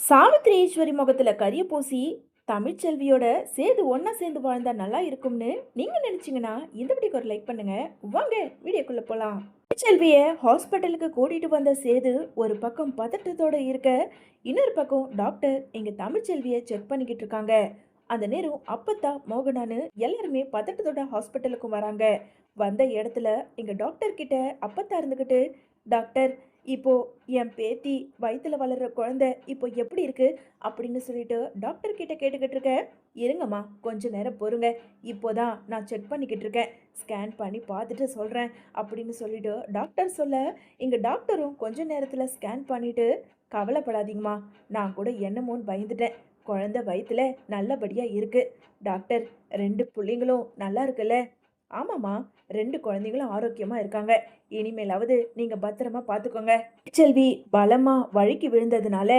சாவித்திரி ஈஸ்வரி முகத்துல கரிய பூசி தமிழ்ச்செல்வியோட சேது ஒன்னா சேர்ந்து வாழ்ந்தா நல்லா இருக்கும்னு நீங்க நினைச்சீங்கன்னா இந்த வீடியோக்கு ஒரு லைக் பண்ணுங்க. வாங்க வீடியோக்குள்ள போலாம். தமிழ்ச்செல்விய ஹாஸ்பிட்டலுக்கு கூட்டிட்டு வந்த சேது ஒரு பக்கம் பதட்டத்தோட இருக்க, இன்னொரு பக்கம் டாக்டர் எங்க தமிழ்ச்செல்விய செக் பண்ணிக்கிட்டு இருக்காங்க. அந்த நேரம் அப்பத்தா மோகனானு எல்லாருமே பதட்டத்தோட ஹாஸ்பிட்டலுக்கு வராங்க. வந்த இடத்துல எங்க டாக்டர் கிட்ட அப்பத்தா இருந்துகிட்டு, டாக்டர், இப்போ என் பேத்தி வயித்துல வளர்ற குழந்தை இப்போ எப்படி இருக்கு அப்படின்னு சொல்லிட்டு டாக்டர் கிட்ட கேட்டுக்கிட்டு இருக்க. இருங்கம்மா, கொஞ்ச நேரம் பொறுங்க, இப்போதான் நான் செக் பண்ணிக்கிட்டு இருக்கேன், ஸ்கேன் பண்ணி பார்த்துட்டு சொல்றேன் அப்படின்னு சொல்லிட்டு டாக்டர் சொல்ல, எங்க டாக்டரும் கொஞ்ச நேரத்துல ஸ்கேன் பண்ணிட்டு, கவலைப்படாதீங்கம்மா, நான் கூட என்னமோன்னு பயந்துட்டேன், குழந்தை வயித்துல நல்லபடியா இருக்கு டாக்டர், ரெண்டு பிள்ளைங்களும் நல்லா இருக்குல்ல? ஆமாம்மா, ரெண்டு குழந்தைங்களும் ஆரோக்கியமா இருக்காங்க, இனிமேலாவது நீங்க பத்திரமா பார்த்துக்கோங்க. செல்வி பலமா வழுக்கி விழுந்ததுனால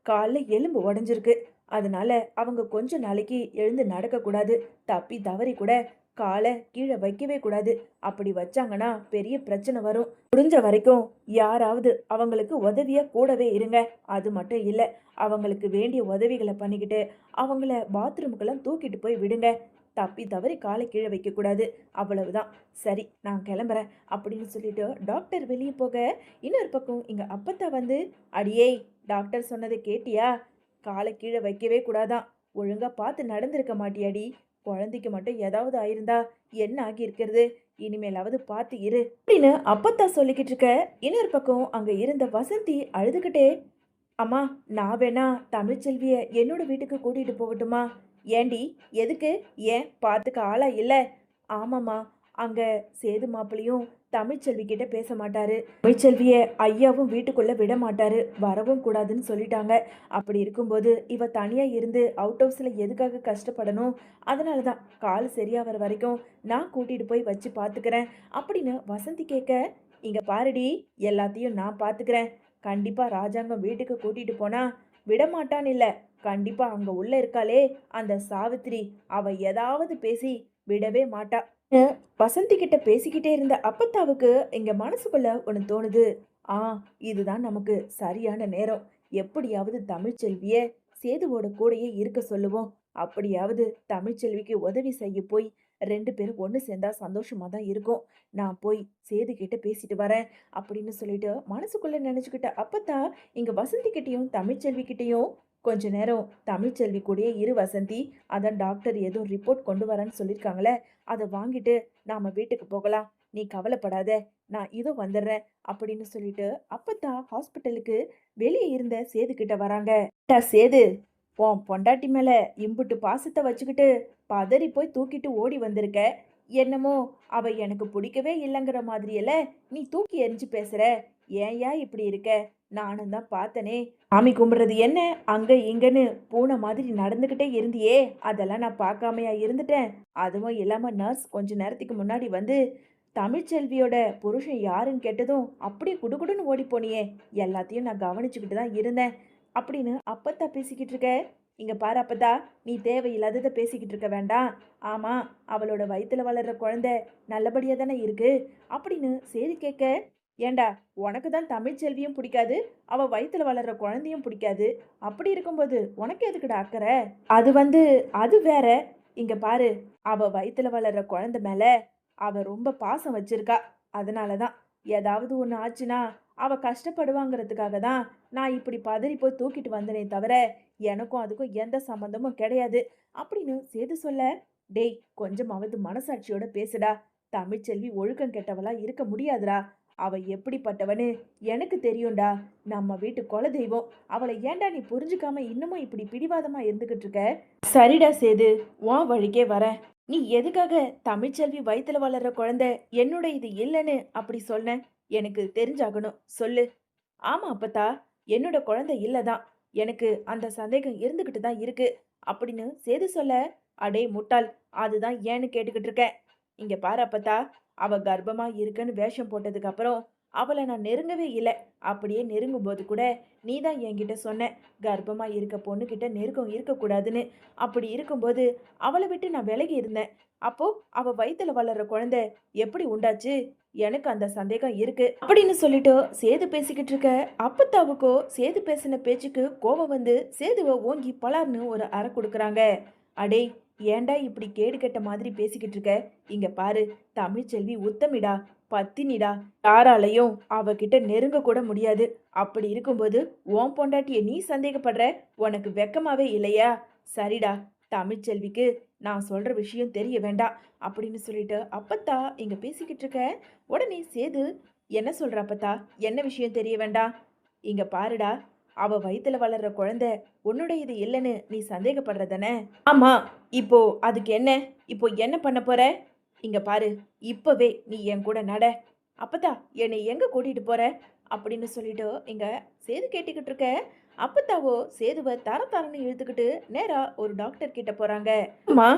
கால்ல எலும்பு உடைஞ்சிருக்கு. அதனால அவங்க கொஞ்ச நாளைக்கு எழுந்து நடக்கக்கூடாது, தப்பி தவறி கூட காலை கீழே வைக்கவே கூடாது. அப்படி வச்சாங்கன்னா பெரிய பிரச்சனை வரும். முடிஞ்ச வரைக்கும் யாராவது அவங்களுக்கு உதவியா கூடவே இருங்க. அது மட்டும் இல்லை, அவங்களுக்கு வேண்டிய உதவிகளை பண்ணிக்கிட்டு அவங்கள பாத்ரூமுக்கெல்லாம் தூக்கிட்டு போய் விடுங்க. தப்பி தவறி காலை கீழே வைக்கக்கூடாது, அவ்வளவுதான். சரி, நான் கிளம்புறேன் அப்படின்னு சொல்லிட்டு டாக்டர் வெளியே போக, இன்னொரு பக்கம் இங்க அப்பத்தா வந்து, அடியே, டாக்டர் சொன்னதை கேட்டியா? காலை கீழே வைக்கவே கூடாதான். ஒழுங்கா பார்த்து நடந்திருக்க மாட்டியாடி? குழந்தைக்கு மட்டும் ஏதாவது ஆயிருந்தா என்ன ஆகி இருக்கிறது? இனிமேலாவது பார்த்து இரு அப்படின்னு அப்பத்தா சொல்லிக்கிட்டு இருக்க. இன்னொரு பக்கம் அங்க இருந்த வசந்தி அழுதுகிட்டே, அம்மா, நான் வேணா தமிழ்ச்செல்விய என்னோட வீட்டுக்கு கூட்டிட்டு போகட்டுமா? ஏண்டி, எதுக்கு? ஏன் பார்த்துக்க ஆளா இல்லை? ஆமாம்மா, அங்க சேது மாப்பிளையும் தமிழ்ச்செல்வி கிட்ட பேச மாட்டாரு, தமிழ்ச்செல்விய ஐயாவும் வீட்டுக்குள்ள விட மாட்டாரு, வரவும் கூடாதுன்னு சொல்லிட்டாங்க. அப்படி இருக்கும்போது இவ தனியா இருந்து அவுட் ஹவுஸ்ல எதுக்காக கஷ்டப்படணும்? அதனால தான் கால் சரியாகிற வரைக்கும் நான் கூட்டிட்டு போய் வச்சு பார்த்துக்கிறேன் அப்படின்னு வசந்தி கேட்க, இங்க பாருடி, எல்லாத்தையும் நான் பார்த்துக்கிறேன். கண்டிப்பா ராஜாங்கம் வீட்டுக்கு கூட்டிட்டு போனா விடமாட்டான் இல்ல, கண்டிப்பா அங்க உள்ள இருக்காளே அந்த சாவித்திரி, அவ ஏதாவது பேசி விடவே மாட்டா. வசந்தி கிட்ட பேசிக்கிட்டே இருந்த அப்பத்தாவுக்கு எங்க மனசுக்குள்ள ஒன்று தோணுது. ஆ, இதுதான் நமக்கு சரியான நேரம். எப்படியாவது தமிழ்ச்செல்விய சேதுவோட கூடயே இருக்க சொல்லுவோம். அப்படியாவது தமிழ்ச்செல்விக்கு உதவி செய்ய போய் ரெண்டு பேரும் ஒன்று சேர்ந்தா சந்தோஷமா தான் இருக்கும். நான் போய் சேது கிட்ட பேசிட்டு வரேன் அப்படின்னு சொல்லிட்டு மனசுக்குள்ள நினைச்சுக்கிட்ட அப்பத்தா இங்க வசந்தி கிட்டயும் தமிழ்ச்செல்வி கிட்டயும், கொஞ்ச நேரம் தமிழ்ச்செல்வி கூடயே இரு வசந்தி, அதான் டாக்டர் ஏதோ ரிப்போர்ட் கொண்டு வரேன்னு சொல்லியிருக்காங்களே, அதை வாங்கிட்டு நாம வீட்டுக்கு போகலாம், நீ கவலைப்படாத, நான் இதோ வந்துடுறேன் அப்படின்னு சொல்லிட்டு அப்பத்தான் ஹாஸ்பிட்டலுக்கு வெளியே இருந்த சேது கிட்ட வராங்க. சேது, உன் பொண்டாட்டி மேல இம்புட்டு பாசத்தை வச்சுக்கிட்டு பதறி போய் தூக்கிட்டு ஓடி வந்திருக்க. என்னமோ அவ எனக்கு பிடிக்கவே இல்லைங்கிற மாதிரியல்ல நீ தூக்கி எரிஞ்சு பேசுற. ஏன்யா இப்படி இருக்க? நானும் தான் பார்த்தனே, சாமி கும்பிடுறது என்ன அங்க இங்கன்னு பூனை மாதிரி நடந்துகிட்டே இருந்தியே, அதெல்லாம் நான் பார்க்காமையா இருந்துட்டேன்? அதுவும் இல்லாம நர்ஸ் கொஞ்ச நேரத்துக்கு முன்னாடி வந்து தமிழ்ச்செல்வியோட புருஷன் யாருன்னு கேட்டதும் அப்படியே குடுகுடுன்னு ஓடி போனியே, எல்லாத்தையும் நான் கவனிச்சுக்கிட்டு தான் இருந்தேன் அப்படின்னு அப்பத்தா பேசிக்கிட்டு இருக்க. இங்க பாரு அப்பத்தா, நீ தேவையில்லாததை பேசிக்கிட்டு இருக்க வேண்டாம். ஆமா, அவளோட வயித்துல வளர்ற குழந்தை நல்லபடியா தானே இருக்கு அப்படின்னு சேது கேட்க, ஏண்டா, உனக்கு தான் தமிழ்ச்செல்வியும் பிடிக்காது, அவ வயித்துல வளர்ற குழந்தையும் பிடிக்காது, அப்படி இருக்கும்போது உனக்கு எதுக்குடா அக்கறை? அது வந்து, அது வேற. இங்க பாரு, அவ வயித்துல வளர்ற குழந்தை மேல அவ ரொம்ப பாசம் வச்சிருக்கா. அதனாலதான் ஏதாவது ஒன்று ஆச்சுன்னா அவ கஷ்டப்படுவாங்கிறதுக்காக தான் நான் இப்படி பதறி போய் தூக்கிட்டு வந்தனே தவிர எனக்கும் அதுக்கும் எந்த சம்மந்தமும் கிடையாது அப்படின்னு சேது சொல்ல, டேய், கொஞ்சமாவது மனசாட்சியோட பேசுடா. தமிழ்ச்செல்வி ஒழுக்கம் கெட்டவளா இருக்க முடியாதுடா. அவ எப்படிப்பட்டவன்னு எனக்கு தெரியும்டா. நம்ம வீட்டு குலதெய்வம். அவளை ஏன்டா நீ புரிஞ்சுக்காம இன்னமும் இப்படி பிடிவாதமா இருந்துகிட்டு இருக்க? சரிடா சேது, உன் வழிக்கே வரேன். நீ எதுக்காக தமிழ்ச்செல்வி வயித்துல வளர்ற குழந்தை என்னோட இது இல்லைன்னு அப்படி சொன்ன? எனக்கு தெரிஞ்சாகணும், சொல்லு. ஆமா அப்பத்தா, என்னோட குழந்தை இல்லதான், எனக்கு அந்த சந்தேகம் இருந்துகிட்டு தான் இருக்கு அப்படின்னு சேது சொல்ல, அடே முட்டாள், அதுதான் ஏன்னு கேட்டுக்கிட்டு இருக்கேன். இங்க பாரு அப்பத்தா, அவ கர்ப்பமா இருக்குன்னு வேஷம் போட்டதுக்கு அப்புறம் அவளை நான் நெருங்கவே இல்லை. அப்படியே நெருங்கும் போது கூட நீ தான் என்கிட்ட சொன்ன, கர்ப்பமா இருக்க பொண்ணுகிட்ட நெருக்கம் இருக்கக்கூடாதுன்னு. அப்படி இருக்கும்போது அவளை விட்டு நான் விலகி இருந்தேன். அப்போ அவ வயித்துல வளர்ற குழந்தை எப்படி உண்டாச்சு? எனக்கு அந்த சந்தேகம் இருக்கு அப்படின்னு சொல்லிட்டு சேது பேசிக்கிட்டு இருக்க அப்பத்தாவுக்கோ சேது பேசின பேச்சுக்கு கோபம் வந்து சேதுவை ஓங்கி பலார்னு ஒரு அறை கொடுக்குறாங்க. அடே, ஏன்டா இப்படி கேடு கெட்ட மாதிரி பேசிக்கிட்டு இருக்க? இங்க பாரு, தமிழ்ச்செல்வி உத்தமிடா, பத்தினிடா, யாராலையும் அவகிட்ட நெருங்க கூட முடியாது. அப்படி இருக்கும்போது உன் பொண்டாட்டிய நீ சந்தேகப்படுற? உனக்கு வெக்கமாவே இல்லையா? சரிடா, தமிழ்ச்செல்விக்கு நான் சொல்ற விஷயம் தெரிய வேண்டாம் அப்படின்னு சொல்லிட்டு அப்பத்தா இங்க பேசிக்கிட்டு இருக்க. உடனே சேது, என்ன சொல்ற அப்பத்தா? என்ன விஷயம் தெரிய வேண்டாம்? இங்க பாருடா, அவ வயித்துல வளர்ற குழந்தை உன்னுடையது இல்லைன்னு நீ சந்தேகப்படுறதானே? ஆமா. இப்போ அதுக்கு என்ன? இப்போ என்ன பண்ண போற? இங்க பாரு, இப்பவே நீ என் கூட நட. அப்பத்தா, என்னை எங்க கூட்டிட்டு போற அப்படின்னு சொல்லிட்டு இங்க சேது கேட்டுக்கிட்டு இருக்க. அப்பத்தாவோ சேதுவை தர தரன்னு இழுத்துக்கிட்டு நேரா ஒரு டாக்டர் கிட்ட போறாங்க. அம்மா,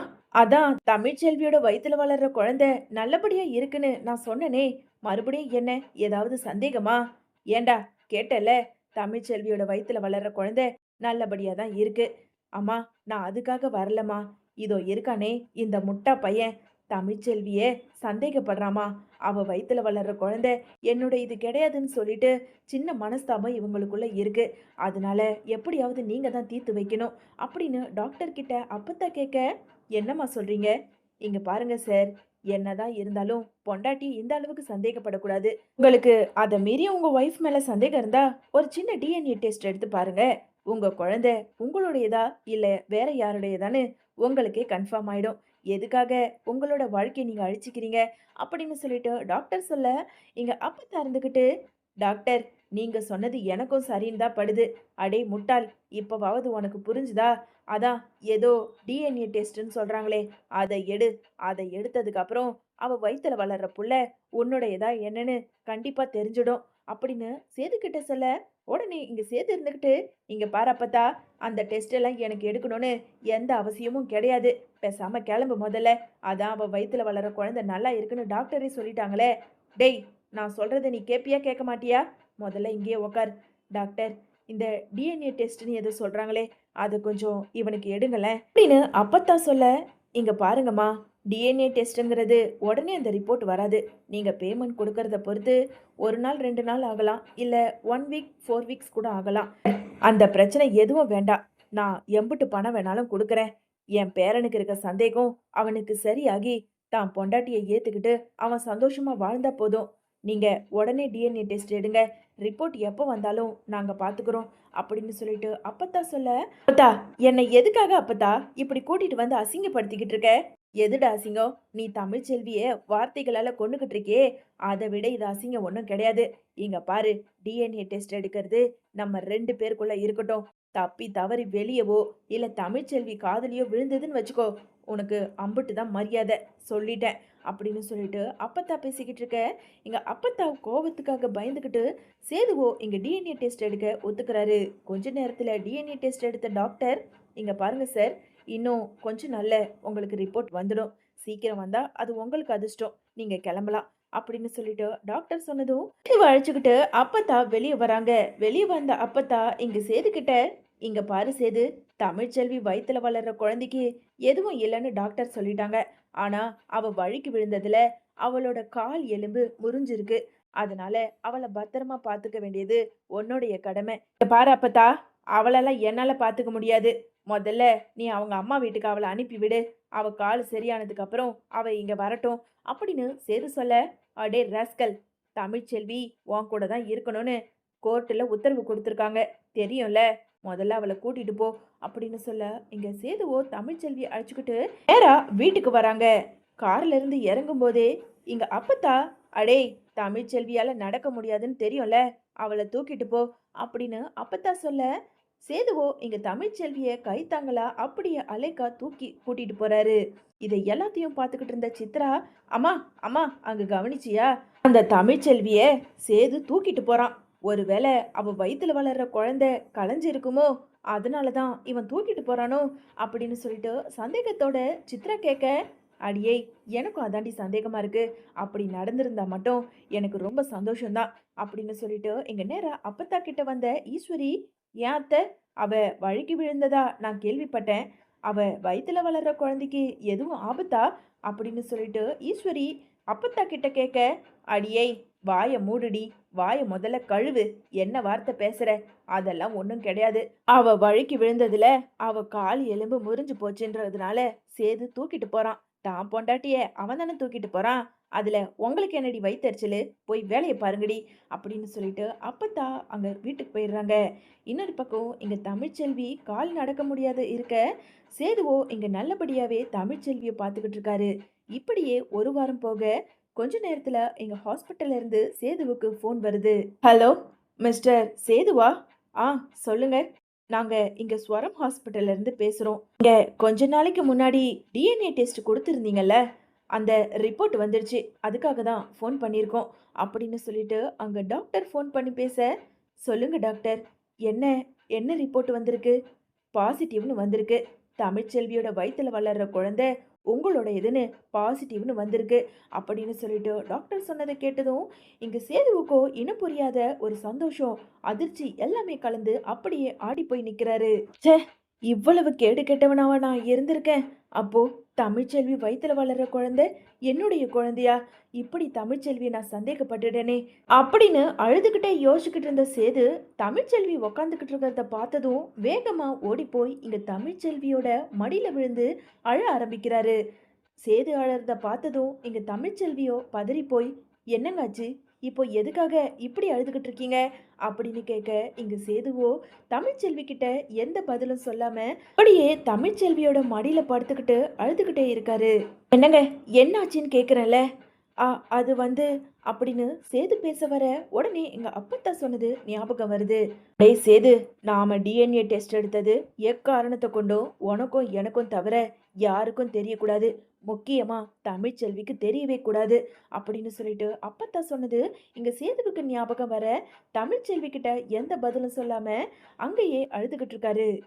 அதான் தமிழ்ச்செல்வியோட வயித்துல வளர்ற குழந்தை நல்லபடியா இருக்குன்னு நான் சொன்னனே, மறுபடியும் என்ன ஏதாவது சந்தேகமா? ஏண்டா, கேட்டல, தமிழ்ச்செல்வியோட வயித்துல வளர்ற குழந்தை நல்லபடியா தான் இருக்கு. அம்மா, நான் அதுக்காக வரலம்மா. இதோ இருக்கானே இந்த முட்டா பையன், தமிழ்ச்செல்விய சந்தேகப்படுறாமா. அவ வயித்துல வளர்ற குழந்தை என்னோட இது கிடையாதுன்னு சொல்லிட்டு சின்ன மனஸ்தாபம் இவங்களுக்குள்ள இருக்கு. அதனால எப்படியாவது நீங்க தான் தீர்த்து வைக்கணும் அப்படின்னு டாக்டர் கிட்ட அப்பத்தா கேட்க, என்னம்மா சொல்றீங்க? இங்க பாருங்க சார், என்னதான் இருந்தாலும் பொண்டாட்டி இந்த அளவுக்கு சந்தேகப்படக்கூடாது. உங்களுக்கு அதை மீறி உங்க ஒய்ஃப் மேல சந்தேகம் இருந்தா ஒரு சின்ன டிஎன்ஏ டெஸ்ட் எடுத்து பாருங்க. உங்க குழந்தை உங்களுடையதா இல்ல வேற யாருடையதான்னு உங்களுக்கே கன்ஃபார்ம் ஆயிடும். எதுக்காக உங்களோட வாழ்க்கையை நீங்க அழிச்சுக்கிறீங்க அப்படின்னு சொல்லிட்டு டாக்டர் சொல்ல, இங்க அப்பத்தா இருந்துகிட்டு, டாக்டர், நீங்க சொன்னது எனக்கும் சரின்னு தான் படுது. அடே முட்டாள், இப்பவாவது உனக்கு புரிஞ்சுதா? அதான் ஏதோ டிஎன்ஏ டெஸ்ட்ன்னு சொல்றாங்களே, அதை எடு. அதை எடுத்ததுக்கு அப்புறம் அவ வயித்துல வளர்ற புள்ள உன்னுடையதா என்னன்னு கண்டிப்பா தெரிஞ்சிடும் அப்படின்னு சேது கிட்ட சொல்ல, உடனே இங்க சேது இருந்துகிட்டு, இங்க பாரு அப்பத்தா, அந்த டெஸ்ட் எல்லாம் எனக்கு எடுக்கணும்னு எந்த அவசியமும் கிடையாது. பேசாம கிளம்பு முதல்ல. அதான் அவ வயித்துல வளர்ற குழந்தை நல்லா இருக்குன்னு டாக்டரே சொல்லிட்டாங்களே. டேய், நான் சொல்றத நீ கேப்பியா கேட்க மாட்டியா? முதல்ல இங்கேயே உக்கார். டாக்டர், இந்த டிஎன்ஏ டெஸ்ட்னு எதோ சொல்றாங்களே, அது கொஞ்சம் இவனுக்கு எடுங்களேன் அப்படின்னு அப்பத்தா சொல்ல, இங்க பாருங்கம்மா, டிஎன்ஏ டெஸ்ட்டுங்கிறது உடனே அந்த ரிப்போர்ட் வராது. நீங்க பேமெண்ட் கொடுக்கறத பொறுத்து 1 நாள் 2 நாள் ஆகலாம். இல்ல 1 வீக் 4 வீக்ஸ் கூட ஆகலாம். அந்த பிரச்சனை எதுவும் வேண்டாம். நான் எம்புட்டு பணம் வேணாலும் குடுக்குறேன். என் பேரனுக்கு இருக்க சந்தேகம் அவனுக்கு சரியாகி தான் பொண்டாட்டிய ஏத்துக்கிட்டு அவன் சந்தோஷமா வாழ்ந்தா போதும். நீங்க உடனே டிஎன்ஏ டெஸ்ட் எடுங்க. ரிப்போர்ட் எப்போ வந்தாலும் நாங்க பாத்துக்கிறோம் அப்படின்னு சொல்லிட்டு அப்பத்தா சொல்ல, அப்பத்தா, என்னை எதுக்காக அப்பத்தா இப்படி கூட்டிட்டு வந்து அசிங்கப்படுத்திக்கிட்டு இருக்க? எதுடா அசிங்கம்? நீ தமிழ்ச்செல்விய வார்த்தைகளால கொன்னுகிட்டு இருக்கியே, அதை விட இது அசிங்கம் ஒன்றும் கிடையாது. இங்க பாரு, டிஎன்ஏ டெஸ்ட் எடுக்கிறது நம்ம 2 பேருக்குள்ள இருக்கட்டும். தப்பி தவறி வெளியவோ இல்ல தமிழ்ச்செல்வி காதுலயோ விழுந்ததுன்னு வச்சுக்கோ, உனக்கு அம்புட்டு தான் மரியாதை, சொல்லிட்டேன் அப்படின்னு சொல்லிட்டு அப்பத்தா பேசிக்கிட்டு இருக்க. இங்க அப்பத்தா கோவத்துக்காக பயந்துகிட்டு சேதுவோ இங்க டிஎன்ஏ டெஸ்ட் எடுக்க ஒத்துக்கிறாரு. கொஞ்ச நேரத்துல டிஎன்ஏ டெஸ்ட் எடுத்த டாக்டர், இங்க பாருங்க சார், இன்னும் கொஞ்ச நாள்ல உங்களுக்கு ரிப்போர்ட் வந்துடும். சீக்கிரம் வந்தா அது உங்களுக்கு அதிர்ஷ்டம். நீங்க கிளம்பலாம் அப்படின்னு சொல்லிட்டு டாக்டர் சொன்னதும் சேதுவை அழைச்சுக்கிட்டு அப்பத்தா வெளியே வராங்க. வெளியே வந்த அப்பத்தா இங்க சேது கிட்ட, இங்க பாரு சேது, தமிழ்ச்செல்வி வயித்துல வளர்ற குழந்தைக்கு எதுவும் இல்லைன்னு டாக்டர் சொல்லிட்டாங்க. ஆனா அவ வழுக்கி விழுந்ததுல அவளோட கால் எலும்பு முறிஞ்சிருக்கு. அதனால அவளை பத்திரமா பாத்துக்க வேண்டியது உன்னுடைய கடமை. இங்க பாரு அப்பத்தா, அவளெல்லாம் என்னால பாத்துக்க முடியாது. முதல்ல நீ அவங்க அம்மா வீட்டுக்கு அவளை அனுப்பி விடு. அவ கால் சரியானதுக்கு அப்புறம் அவ இங்க வரட்டும் அப்படின்னு சேது சொல்ல, அடே ராஸ்கல், தமிழ்ச்செல்வி உன் கூட தான் இருக்கணும்னு கோர்ட்டில் உத்தரவு கொடுத்துருக்காங்க, தெரியும்ல. முதல்ல அவளை கூட்டிட்டு போ அப்படின்னு சொல்ல, இங்க சேதுவோ தமிழ்ச்செல்வியை அழைச்சிக்கிட்டு நேரா வீட்டுக்கு வராங்க. கார்ல இருந்து இறங்கும் போதே இங்க அப்பத்தா, அடே, தமிழ்ச்செல்வியால நடக்க முடியாதுன்னு தெரியும்ல, அவளை தூக்கிட்டு போ அப்படின்னு அப்பத்தா சொல்ல, சேதுவோ இங்க தமிழ்ச்செல்விய கைத்தாங்களா அப்படியே அலைக்கா தூக்கி கூட்டிட்டு போறாரு. இதை எல்லாத்தையும் பார்த்துக்கிட்டு இருந்த சித்ரா, அம்மா, அம்மா, அங்க கவனிச்சியா? அந்த தமிழ்ச்செல்விய சேது தூக்கிட்டு போறான். ஒருவேளை அவ வயித்துல வளர்ற குழந்தை களைஞ்சு இருக்குமோ, அதனால தான் இவன் தூக்கிட்டு போறானோ அப்படின்னு சொல்லிட்டு சந்தேகத்தோட சித்ரா கேட்க, அடியே, எனக்கும் அதாண்டி சந்தேகமா இருக்கு. அப்படி நடந்திருந்தா மட்டும் எனக்கு ரொம்ப சந்தோஷம்தான் அப்படின்னு சொல்லிட்டு எங்க நேரா அப்பத்தா கிட்ட வந்த ஈஸ்வரி, ஏன் அத்தை, அவ வழுக்கி விழுந்ததா நான் கேள்விப்பட்டேன். அவ வயித்துல வளர்ற குழந்தைக்கு எதுவும் ஆபத்தா அப்படின்னு சொல்லிட்டு ஈஸ்வரி அப்பத்தா கிட்ட கேட்க, "அடியேய் வாய மூடுடி, வாய முதல்ல கழுவு, என்ன வார்த்தை பேசுற? அதெல்லாம் ஒண்ணும் கிடையாது." அவ வழுக்கி விழுந்ததுல அவ கால் எலும்பு முறிஞ்சு போச்சுன்றதுனால சேது தூக்கிட்டு போறான். தான் பொண்டாட்டிய அவன் தானே தூக்கிட்டு போறான். அதுல உங்களுக்கு என்னடி வயித்தெரிச்சலு? போய் வேலைய பாருங்கடி அப்படின்னு சொல்லிட்டு அப்பத்தா அங்க வீட்டுக்கு போயிடுறாங்க. இன்னொரு பக்கம் இங்க தமிழ்ச்செல்வி கால் நடக்க முடியாத இருக்க, சேதுவோ இங்க நல்லபடியாவே தமிழ்ச்செல்விய பார்த்துக்கிட்டு இருக்காரு. இப்படியே ஒரு வாரம் போக, கொஞ்ச நேரத்துல எங்க ஹாஸ்பிட்டல்ல இருந்து சேதுவுக்கு ஃபோன் வருது. ஹலோ, மிஸ்டர் சேதுவா? ஆ, சொல்லுங்க. நாங்க இங்க ஸ்வரம் ஹாஸ்பிட்டல்ல இருந்து பேசுறோம். இங்க கொஞ்ச நாளைக்கு முன்னாடி டிஎன்ஏ டெஸ்ட் குடுத்திருந்தீங்கல்ல, அந்த ரிப்போர்ட் வந்துருச்சு. அதுக்காக தான் ஃபோன் பண்ணியிருக்கோம். அப்படின்னு சொல்லிட்டு அங்க டாக்டர் ஃபோன் பண்ணி பேச, சொல்லுங்க டாக்டர். என்ன என்ன ரிப்போர்ட் வந்திருக்கு? பாசிட்டிவ்னு வந்திருக்கு. தமிழ்ச்செல்வியோட வயித்துல வளர்ற குழந்தை உங்களோடயதுன்னு பாசிட்டிவ்னு வந்திருக்கு அப்படின்னு சொல்லிட்டு டாக்டர் சொன்னதை கேட்டதும் இங்க சேதுவுக்கோ இனம் புரியாத ஒரு சந்தோஷம், அதிர்ச்சி எல்லாமே கலந்து அப்படியே ஆடி போய் நிக்கிறாரு. ச்சே, இவ்வளவு கேடு கெட்டவனாவா நான் இருந்திருக்கேன். அப்போ தமிழ்ச்செல்வி வயித்துல வளர்ற குழந்தை என்னுடைய குழந்தையா? இப்படி தமிழ்ச்செல்வியை நான் சந்தேகப்பட்டுட்டேனே அப்படின்னு அழுதுகிட்டே யோசிச்சுக்கிட்டு இருந்த சேது, தமிழ்ச்செல்வி உக்காந்துக்கிட்டு இருக்கிறத பார்த்ததும் வேகமா ஓடி போய் இங்க தமிழ்ச்செல்வியோட மடியில விழுந்து அழ ஆரம்பிக்கிறாரு. சேது அழறத பார்த்ததும் இங்க தமிழ்ச்செல்வியோ பதறி போய், என்னங்காச்சு? இப்போ எதுக்காக இப்படி அழுதுகிட்டு இருக்கீங்க அப்படின்னு கேட்க, இங்க சேதுவோ தமிழ்ச்செல்வி கிட்ட எந்த பதிலும் சொல்லாம அப்படியே தமிழ்ச்செல்வியோட மடியில படுத்துக்கிட்டு அழுதுகிட்டே இருக்காரு. என்னங்க, என்னாச்சுன்னு கேக்குறேன்ல. ஆ, அது வந்து அப்படின்னு சேது பேச வர உடனே எங்க அப்பத்தா சொன்னது ஞாபகம் வருது. டேய் சேது, நாம டிஎன்ஏ டெஸ்ட் எடுத்தது எக்காரணத்தை கொண்டும் உனக்கும் எனக்கும் தவிர யாருக்கும் தெரியக்கூடாது. முக்கியமா தமிழ்ச்செல்விக்கு தெரியவே கூடாது அப்படின்னு சொல்லிட்டு அப்பத்தா சொன்னது இங்க சேதுவுக்கு ஞாபகம் வர தமிழ்ச்செல்வி கிட்ட எந்த பதிலும் சொல்லாம அங்கேயே அழுதுகிட்டு இருக்காரு.